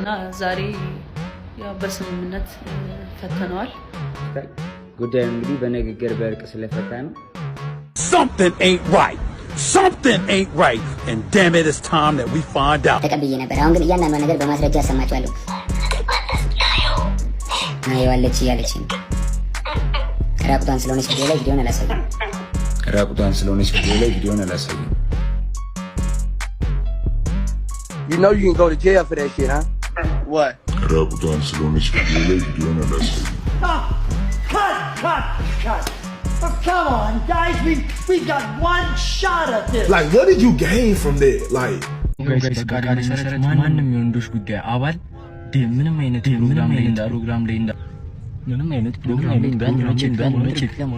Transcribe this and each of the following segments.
እና ዛሬ ያው በስምምነት ፈተነዋል። ጉዳዩ እንግዲህ በንግግር በእርቅ ስለፈታ ነው። Something ain't right. Something ain't right. And damn it, it's time that we find out. ተቀብዬ ነበር። አሁን ግን እያንዳንዱ ነገር በማስረጃ አሰማችኋለሁ። ናይዋለች ያለችኝ ራቁቷን ስለሆነች ቪዲዮ ላይ ቪዲዮን አላሳየም። ራቁቷን ስለሆነች ቪዲዮ ላይ ቪዲዮን አላሳየም። You know you can go to jail for that shit, huh? What? ራቁቷን ስለሆነች ቪዲዮ ላይ ቪዲዮን አላሳየም። Cut. Oh, come on, guys. We got one shot at this. Like, what did you gain from that? Like, guys, ማንም የወንዶች ጉዳይ አባል ምንም አይነት ፕሮግራም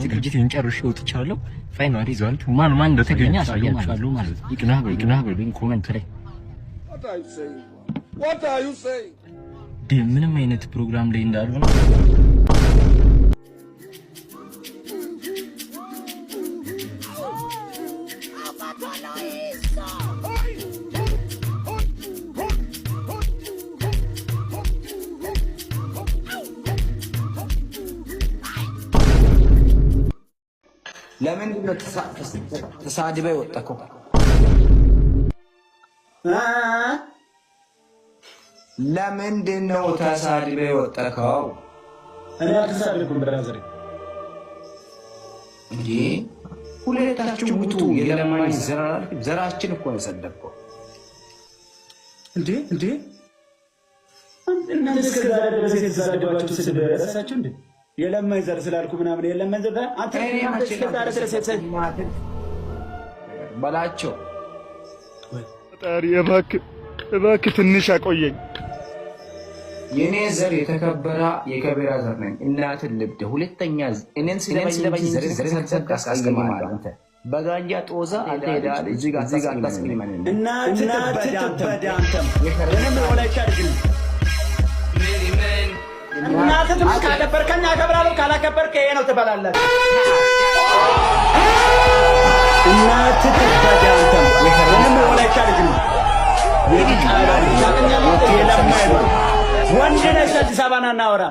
ዝግጅት ጨርሼ ወጥቻለሁ። ፋይናል ሪዛልት ማን እንደተገኘ አሳያችኋለሁ ማለት ነው። ይቅናህ በሉኝ ኮሜንት ላይ። What are you saying? ምንም አይነት ፕሮግራም ላይ እንዳልሆነ ለምንድን ነው ተሳድበህ የወጣከው? ለምንድን ነው ተሳድበህ የወጣከው? እኔ አልተሳደብኩም ብራዘር። እንዴ ሁለታችሁ ውጡ። የለማኝ ዘራችን እኮ ነው የሰደብከው። እንዴ እናንተ እስከ ዛሬ ድረስ የተሳደባችሁ ስድብ ረሳችሁ እንዴ? የለማኝ ዘር ስላልኩ ምናምን የለማኝ ዘር አንተ በላቸው። ፈጣሪ እባክህ ትንሽ አቆየኝ። የኔ ዘር የተከበረ የከበራ ዘር ነኝ። እናትን ልብደ ሁለተኛ እኔን ስለበኝ ዘር አስቀይማለሁ። አንተ በጋንጃ ጦዛ አንተ ሄዳል እዚህ ጋር አታስቀይመን። እናት በዳንተም የከረም ወላይታ አይደል? እናትህ ካከበርከኝ አከብራለሁ፣ ካላከበርከ ይሄ ነው ትበላለህ። እናትህ በዳንተም የከረም ወላይታ አይደል? ወንድ ነህ አዲስ አበባ ና እናወራ